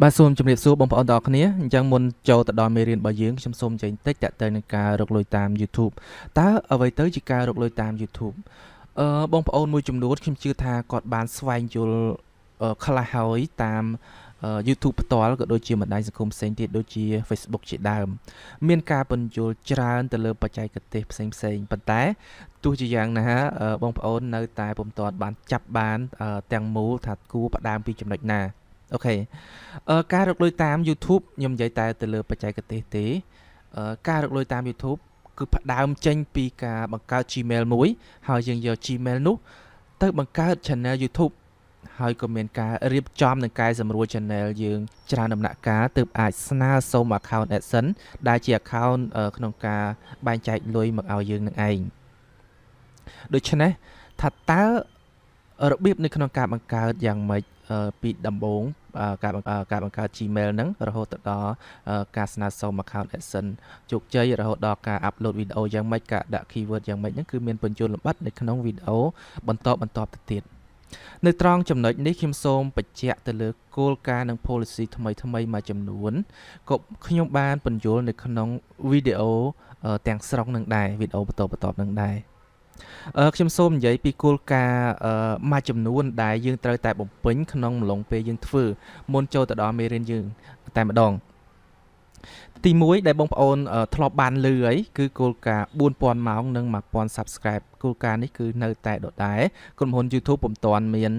បាទសូមជម្រាបសួរបងប្អូនទាំងអស់គ្នាអញ្ចឹងមុនចូលទៅដល់មេរៀនរបស់យើងខ្ញុំសូមចេញតិចតាក់ទងនឹងការរកលុយតាម YouTube តើអ្វីទៅជាការរកលុយតាម YouTube បងប្អូនមួយចំនួនខ្ញុំជឿថាគាត់បានស្វែងយល់ខ្លះហើយតាម YouTube ផ្ទាល់ក៏ដូចជាបណ្ដាញសង្គមផ្សេងទៀតដូចជា Facebook ជាដើមមានការពន្យល់ច្រើនទៅលើបច្ចេកទេសផ្សេងប៉ុន្តែទោះជាយ៉ាងណាបងប្អូននៅតែពុំទាន់បានចាប់បានទាំងមូលថាគួរផ្ដើមពីចំណុចណាអូខេការរកលុយតាម YouTube ខ្ញុំនិយាយតែទៅលើបច្ចេកទេសទេការរកលុយតាម YouTube គឺផ្ដើមចេញពីការបង្កើត Gmail មួយហើយយើងយក Gmail នោះទៅបង្កើត Channel YouTube ហើយក៏មានការរៀបចំនិងកែសម្រួល Channel យើងច្រើនដំណាក់កាលទើបអាចស្នើសុំ Account AdSense ដែលជា Account ក្នុងការបែងចែកលុយមកឲ្យយើងនឹងឯងដូច្នេះថាតើរបៀបនៅក្នុងការបង្កើតយ៉ាងម៉េចពីដំបូងការបង្កើត Gmail ហ្នឹងរហូតទៅដល់ការស្នើសុំ Account AdSense ជោគជ័យរហូតដល់ការ upload វីដេអូយ៉ាងម៉េចការដាក់ keyword យ៉ាងម៉េចហ្នឹងគឺមានពន្យល់លម្អិតនៅក្នុងវីដេអូបន្តទៅទៀតនៅត្រង់ចំណុចនេះខ្ញុំសូមបញ្ជាក់ទៅលើគោលការណ៍និង policy ថ្មីមួយចំនួនក៏ខ្ញុំបានពន្យល់នៅក្នុងវីដេអូទាំងស្រុងនឹងដែរវីដេអូបន្តនឹងដែរខ្ញុំសូមនិយាយពីគោលការណ៍មួយចំនួនដែលយើងត្រូវតែបំពេញក្នុងអំឡុងពេលយើងធ្វើមុនចូលទៅដល់មេរៀនយើងតែម្ដងទី1ដែលបងប្អូនធ្លាប់បានឮហើយគឺគោលការណ៍ 4000 ម៉ោងនិង 1000 Subscribe គោលការណ៍នេះគឺនៅតែដដែលក្រុមហ៊ុន YouTube ពុំទាន់មាន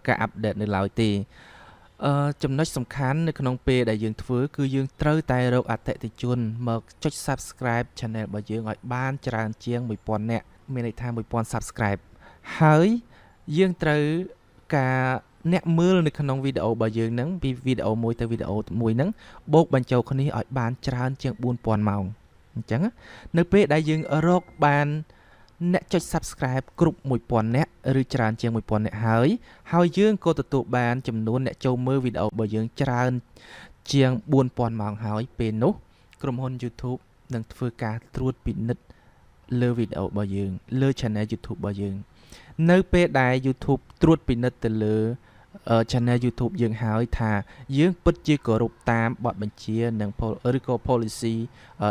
ការអាប់ដេតនៅឡើយទេចំណុចសំខាន់នៅក្នុងពេលដែលយើងធ្វើគឺយើងត្រូវតែរកអតិថិជនមកចុច Subscribe Channel របស់យើងឲ្យបានច្រើនជាង 1000 នាក់មានន័យថា 1000 Subscribe ហើយយើងត្រូវការអ្នកមើលនៅក្នុងវីដេអូរបស់យើងហ្នឹងពីវីដេអូមួយទៅវីដេអូមួយហ្នឹងបូកបញ្ចូលគ្នាឲ្យបានច្រើនជាង 4000 ម៉ោងអញ្ចឹងនៅពេលដែលយើងរកបានអ្នកចុច Subscribe គ្រប់ 1000 នាក់ឬច្រើនជាង 1000 នាក់ហើយយើងក៏ទទួលបានចំនួនអ្នកចូលមើលវីដេអូរបស់យើងច្រើនជាង 4000 ម៉ោងហើយពេលនោះក្រុមហ៊ុន YouTube នឹងធ្វើការត្រួតពិនិត្យលើវីដេអូរបស់យើងលើ Channel YouTube របស់យើងនៅពេលដែល YouTube ត្រួតពិនិត្យទៅលើ Channel YouTube យើងហើយថាយើងពិតជាគោរពតាមបទបញ្ជានិងឬក៏ policy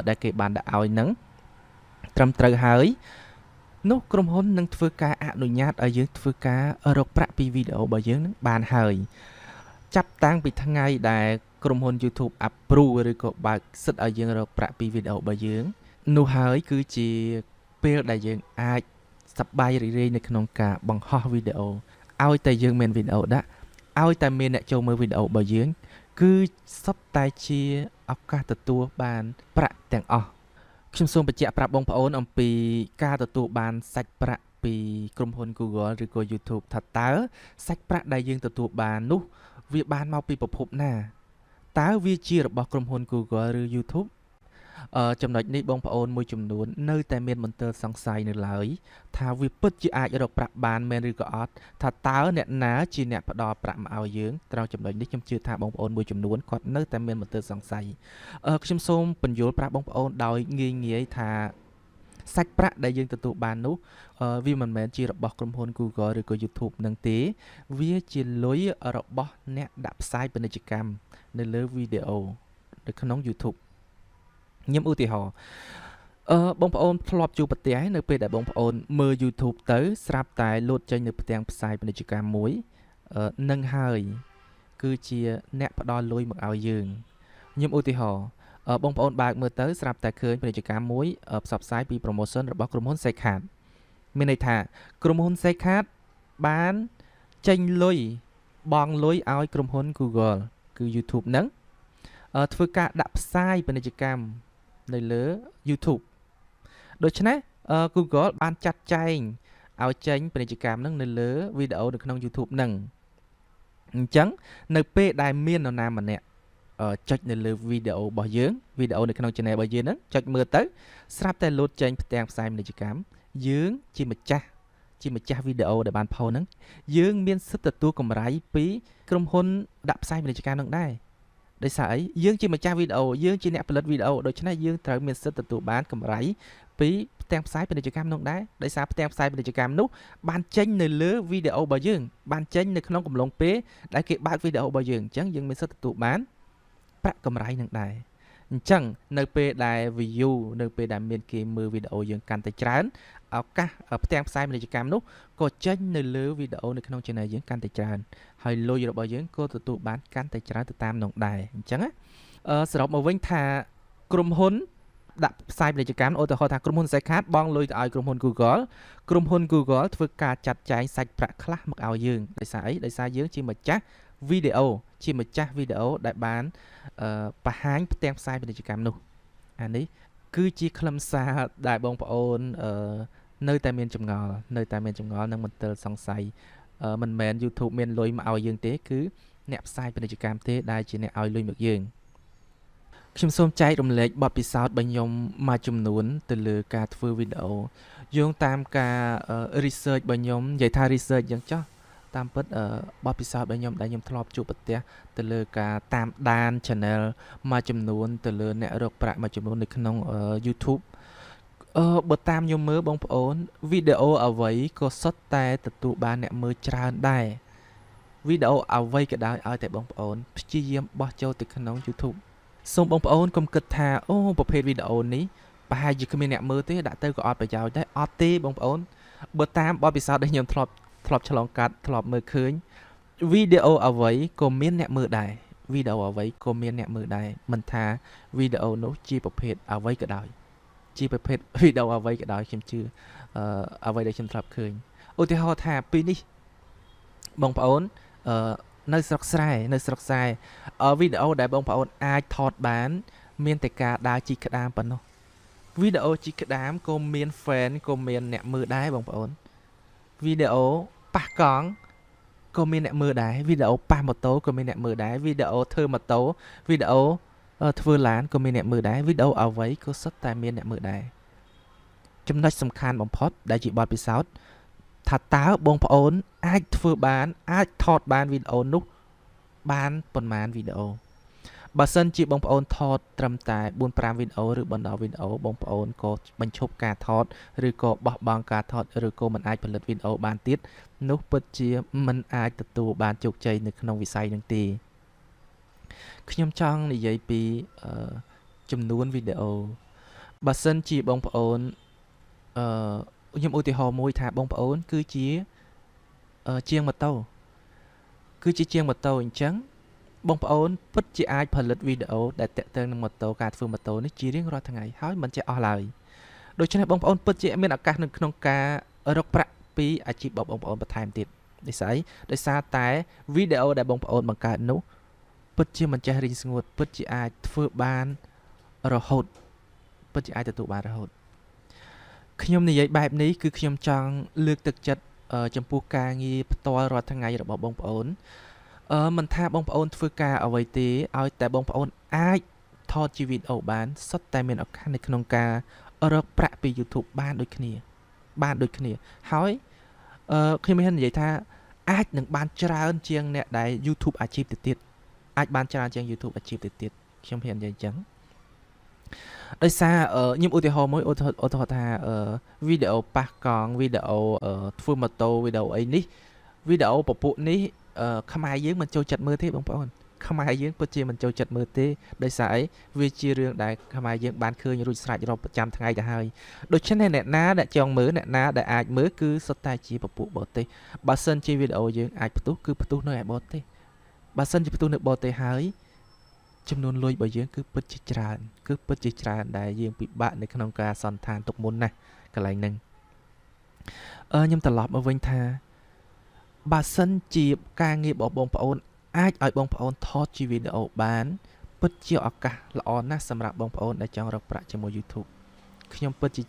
ដែលគេបានដាក់ឲ្យនឹងត្រឹមត្រូវហើយនោះក្រុមហ៊ុននឹងធ្វើការអនុញ្ញាតឲ្យយើងធ្វើការរកប្រាក់ពីវីដេអូរបស់យើងនឹងបានហើយចាប់តាំងពីថ្ងៃដែលក្រុមហ៊ុន YouTube approve ឬក៏បើកសិទ្ធិឲ្យយើងរកប្រាក់ពីវីដេអូរបស់យើងនោះហើយគឺជាពេលដែលយើងអាចសប្បាយរីករាយនៅក្នុងការបង្ហោះវីដេអូឲ្យតែយើងមានវីដេអូដាក់ឲ្យតែមានអ្នកចូលមើលវីដេអូរបស់យើងគឺសុទ្ធតែជាឱកាសទទួលបានប្រាក់ទាំងអស់ខ្ញុំសូមបញ្ជាក់ប្រាប់បងប្អូនអំពីការទទួលបានសាច់ប្រាក់ពីក្រុមហ៊ុន Google ឬក៏ YouTube ថាតើសាច់ប្រាក់ដែលយើងទទួលបាននោះវាបានមកពីប្រភពណាតើវាជារបស់ក្រុមហ៊ុន Google ឬ YouTubeចំណុចនេះបងប្អូនមួយចំនួននៅតែមានមន្ទិលសង្ស័យនៅឡើយថាវាពិតជាអាចរកប្រាក់បានមែនឬក៏អត់ថាតើអ្នកណាជាអ្នកផ្ដល់ប្រាក់មកឲ្យយើងត្រង់ចំណុចនេះខ្ញុំជឿថាបងប្អូនមួយចំនួនគាត់នៅតែមានមន្ទិលសង្ស័យខ្ញុំសូមពន្យល់ប្រាប់បងប្អូនដោយងាយថាសាច់ប្រាក់ដែលយើងទទួលបាននោះវាមិនមែនជារបស់ក្រុមហ៊ុន Google ឬក៏ YouTube នឹងទេវាជាលុយរបស់អ្នកដាក់ផ្សាយពាណិជ្ជកម្មនៅលើវីដេអូនៅក្នុង YouTubeខ្ញុំឧទាហរណ៍បងប្អូនធ្លាប់ជួបប្រទះនៅពេលដែលបងប្អូនមើល YouTube ទៅស្រាប់តែលោតចេញនៅផ្ទាំងផ្សាយពាណិជ្ជកម្មមួយនឹងហើយគឺជាអ្នកផ្ដល់លុយមកឲ្យយើងខ្ញុំឧទាហរណ៍បងប្អូនបើកមើលទៅស្រាប់តែឃើញពាណិជ្ជកម្មមួយផ្សព្វផ្សាយពី promotion របស់ក្រុមហ៊ុន sach មានន័យថាក្រុមហ៊ុន sach បានចេញលុយបង់លុយឲ្យក្រុមហ៊ុន Google គឺ YouTube ហ្នឹងធ្វើការដាក់ផ្សាយពាណិជ្ជកម្មនៅលើ YouTube ដូច្នេះ Google បានចាត់ចែងឲ្យចេញពាណិជ្ជកម្មហ្នឹងនៅលើវីដេអូនៅក្នុង YouTube ហ្នឹងអញ្ចឹងនៅពេលដែលមាននរណាម្នាក់ចុចនៅលើវីដេអូរបស់យើងវីដេអូនៅក្នុង Channel របស់យើងហ្នឹងចុចមើលទៅស្រាប់តែលោតចេញផ្ទាំងផ្សាយពាណិជ្ជកម្មយើងជាម្ចាស់វីដេអូដែលបានផុសហ្នឹងយើងមានសិទ្ធិទទួលកម្រៃពីក្រុមហ៊ុនដាក់ផ្សាយពាណិជ្ជកម្មហ្នឹងដែរដោយសារអីយើងជាម្ចាស់វីដេអូយើងជាអ្នកផលិតវីដេអូដូច្នេះយើងត្រូវមានសិទ្ធិទទួលបានកម្រៃពីផ្ទាំងផ្សាយពាណិជ្ជកម្មនោះដែរដោយសារផ្ទាំងផ្សាយពាណិជ្ជកម្មនោះបានចេញនៅលើវីដេអូរបស់យើងបានចេញនៅក្នុងកំឡុងពេលដែលគេបើកវីដេអូរបស់យើងអញ្ចឹងយើងមានសិទ្ធិទទួលបាន ប្រាក់កម្រៃនឹងដែរអញ្ចឹងនៅពេលដែល view នៅពេលដែលមានគេមើលវីដេអូយើងកាន់តែច្រើនឱកាសផ្ទាំងផ្សាយពាណិជ្ជកម្មនោះក៏ចេញនៅលើវីដេអូនៅក្នុង channel យើងកាន់តែច្រើនហើយលុយរបស់យើងក៏ទទួលបានកាន់តែច្រើនទៅតាមនោះដែរអញ្ចឹងសរុបមកវិញថាក្រុមហ៊ុនដាក់ផ្សាយពាណិជ្ជកម្មឧទាហរណ៍ថាក្រុមហ៊ុន sach បង់លុយទៅឲ្យក្រុមហ៊ុន Google ក្រុមហ៊ុន Google ធ្វើការចាត់ចែងសាច់ប្រាក់ខ្លះមកឲ្យយើងដោយសារអីដោយសារយើងជាម្ចាស់វីដេអូជាម្ចាស់វីដេអូដែលបានបង្ហាញផ្ទាំងផ្សាយពាណិជ្ជកម្មនោះអានេះគឺជាខ្លឹមសារដែលបងប្អូននៅតែមានចម្ងល់និងមន្ទិលសង្ស័យមិនមែន YouTube មានលុយមកឲ្យយើងទេគឺអ្នកផ្សាយពាណិជ្ជកម្មទេដែលជាអ្នកឲ្យលុយមកយើងខ្ញុំសូមចែករំលែកបទពិសោធន៍របស់ខ្ញុំមួយចំនួនទៅលើការធ្វើវីដេអូយោងតាមការ research របស់ខ្ញុំនិយាយថា research យ៉ាងចោះតាមពិតបទពិសោធន៍របស់ខ្ញុំដែលខ្ញុំធ្លាប់ជួបប្រទះទៅលើការតាមដាន channel មួយចំនួនទៅលើអ្នករកប្រាក់មួយចំនួននៅក្នុង YouTube បើតាមខ្ញុំមើលបងប្អូនវីដេអូអ្វីក៏សុទ្ធតែទទួលបានអ្នកមើលច្រើនដែរវីដេអូអ្វីក៏ដោយឲ្យតែបងប្អូនព្យាយាមបោះចូលទៅក្នុង YouTube សូមបងប្អូនកុំគិតថាអូប្រភេទវីដេអូនេះប្រហែលជាគ្មានអ្នកមើលទេដាក់ទៅក៏អត់ប្រយោជន៍ដែរអត់ទេបងប្អូនបើតាមបទពិសោធន៍ដែលខ្ញុំធ្លាប់ឆ្លងកាត់ធ្លាប់មើលឃើញវីដេអូអ្វីក៏មានអ្នកមើលដែរមិនថាវីដេអូនោះជាប្រភេទអ្វីក៏ដោយខ្ញុំជឿអ្វីដែលខ្ញុំធ្លាប់ឃើញឧទាហរណ៍ថាពេលនេះបងប្អូននៅស្រុកស្រែវីដេអូដែលបងប្អូនអាចថតបានមានតែការដើរជីកក្តាមប៉ុណ្ណោះវីដេអូជីកក្តាមក៏មាន fan ក៏មានអ្នកមើលដែរបងប្អូនវីដេអូប៉ះកង់ក៏មានអ្នកមើលដែរវីដេអូប៉ះម៉ូតូក៏មានអ្នកមើលដែរវីដេអូធ្វើម៉ូតូវីដេអូធ្វើឡានក៏មានអ្នកមើលដែរវីដេអូអ្វីក៏សុទ្ធតែមានអ្នកមើលដែរចំណុចសំខាន់បំផុតដែលជាបទពិសោធន៍ថាតើបងប្អូនអាចធ្វើបានអាចថតបានវីដេអូនោះបានប៉ុន្មានវីដេអូបើសិនជាបងប្អូនថតត្រឹមតែ 4-5 វីដេអូឬបណ្ដោះវីដេអូបងប្អូនក៏បញ្ឈប់ការថតឬក៏បោះបង់ការថតឬក៏មិនអាចផលិតវីដេអូបានទៀតនោះពិតជាមិនអាចទទួលបានជោគជ័យនៅក្នុងវិស័យនឹងទេខ្ញុំចង់និយាយពីចំនួនវីដេអូបើសិនជាបងប្អូនខ្ញុំឧទាហរណ៍មួយថាបងប្អូនគឺជាជាងម៉ូតូអញ្ចឹងបងប្អូនពិតជាអាចផលិតវីដេអូដែលតាក់ទងនឹងម៉ូតូការធ្វើម៉ូតូនេះជារៀងរាល់ថ្ងៃហើយមិនចេះអស់ឡើយដូច្នេះបងប្អូនពិតជាមានឱកាសនៅក្នុងការរកប្រាក់ពីអាជីពរបស់បងប្អូនបន្ថែមទៀតដោយសារតែវីដេអូដែលបងប្អូនបង្កើតនោះពិតជាមិនចេះរីងស្ងួតពិតជាអាចធ្វើបានរហូតពិតជាអាចទទួលបានរហូតខ្ញុំនិយាយបែបនេះគឺខ្ញុំចង់លើកទឹកចិត្តចំពោះការងារផ្ទាល់រាល់ថ្ងៃរបស់បងប្អូនមិនថាបងប្អូនធ្វើការអ្វីទេឲ្យតែបងប្អូនអាចថតជាវីដេអូបានសុទ្ធតែមានឱកាសនៅក្នុងការរកប្រាក់ពី YouTube បានដូចគ្នាហើយខ្ញុំមាននិយាយថាអាចនឹងបានច្រើនជាងអ្នកដែល YouTube អាជីពទៅទៀតខ្ញុំហ៊ាននិយាយអញ្ចឹងដោយសារខ្ញុំឧទាហរណ៍មួយឧទាហរណ៍ថាវីដេអូប៉ះកង់វីដេអូធ្វើម៉ូតូវីដេអូអីនេះវីដេអូពពួកនេះខ្មែរយើងមិនចូលចិត្តមើលទេបងប្អូនខ្មែរយើងពិតជាមិនចូលចិត្តមើលទេដោយសារអីវាជារឿងដែលខ្មែរយើងបានឃើញរួចស្រេចរាល់ប្រចាំថ្ងៃទៅហើយដូច្នេះអ្នកណាដែលចង់មើលអ្នកណាដែលអាចមើលគឺសុទ្ធតែជាពពួកបរទេសបើសិនជាវីដេអូយើងអាចផ្ទុះគឺផ្ទុះនៅឯបរទេសបើសិនជាផ្ទុះនៅបរទេសហើយចំនួនលុយរបស់យើងគឺពិតជាច្រើនដែលយើងពិបាកនៅក្នុងការសន្តានទុកមុនណាកន្លែងហ្នឹងខ្ញុំត្រឡប់មកវិញថាបើសិនជាការងាររបស់បងប្អូនអាចឲ្យបងប្អូនថតជាវីដេអូបានពិតជាឱកាសល្អណាស់សម្រាប់បងប្អូនដែលចង់រកប្រាក់ជាមួយ YouTube ខ្ញុំពិតជា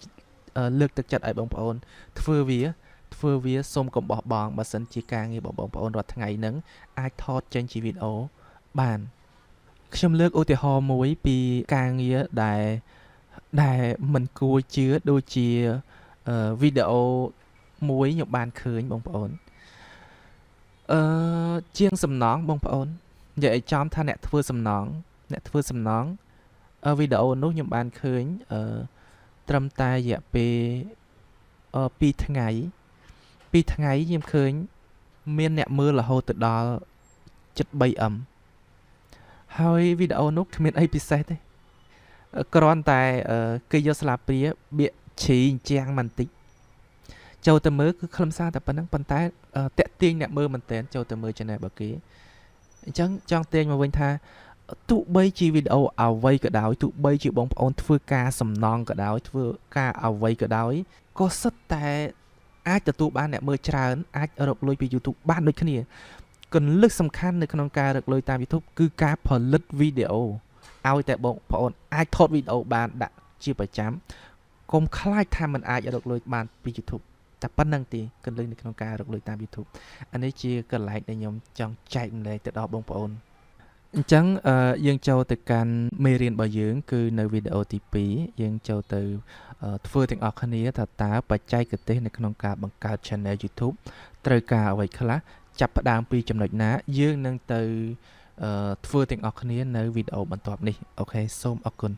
លើកទឹកចិត្តឲ្យបងប្អូនធ្វើវាសូមកុំបោះបង់បើសិនជាការងាររបស់បងប្អូនរាល់ថ្ងៃហ្នឹងអាចថតចេញជាវីដេអូបានខ្ញុំលើកឧទាហរណ៍មួយពីការងារដែលមិនគួរជឿដូចជាវីដេអូមួយខ្ញុំបានឃើញបងប្អូនជាងសំណងបងប្អូននិយាយឲ្យចំថាអ្នកធ្វើសំណងវីដេអូនោះខ្ញុំបានឃើញត្រឹមតែរយៈពេល2ថ្ងៃខ្ញុំឃើញមានអ្នកមើលរហូតទៅដល់ 73M ហើយវីដេអូនោះគ្មានអីពិសេសទេគ្រាន់តែគេយកស្លាបព្រាបៀកឈីជាងបន្តិចចូលទៅមើលគឺខ្លឹមសារតែប៉ុណ្្នឹងប៉ុន្តែតាក់ទាញអ្នកមើលមែនតើចូលទៅមើល channel របស់គេអញ្ចឹងចង់ទាញមកវិញថាទោះបីជាវីដេអូអ្វីក៏ដោយទោះបីជាបងប្អូនធ្វើការសំណងក៏ដោយធ្វើការអ្វីក៏ដោយក៏សិតតែអាចទទួលបានអ្នកមើលច្រើនអាចរកលុយពី YouTube បានដូចគ្នាគន្លឹះសំខាន់នៅក្នុងការរកលុយតាម YouTube គឺការផលិតវីដេអូឲ្យតែបងប្អូនអាចថតវីដេអូបានដាក់ជាប្រចាំកុំខ្លាចថាมันអាចរកលុយបានពី YouTube តែប៉ុណ្្នឹងទេគន្លឹះនៅក្នុងការរកលុយតាម YouTube អានេះជាកន្លែងដែលខ្ញុំចង់ចែកម្លែកទៅដល់បងប្អូនអញ្ចឹងយើងចូលទៅកាន់មេរៀនរបស់យើងគឺនៅវីដេអូទី2យើងចូលទៅធ្វើទាំងអស់គ្នាថាតើបច្ចេកទេសនៅក្នុងការបង្កើត channel YouTube ត្រូវការអ្វីខ្លះចាប់ផ្ដើមពីចំណុចណាយើងនឹងទៅធ្វើទាំងអស់គ្នានៅវីដេអូបន្ទាប់នេះអូខេសូមអរគុណ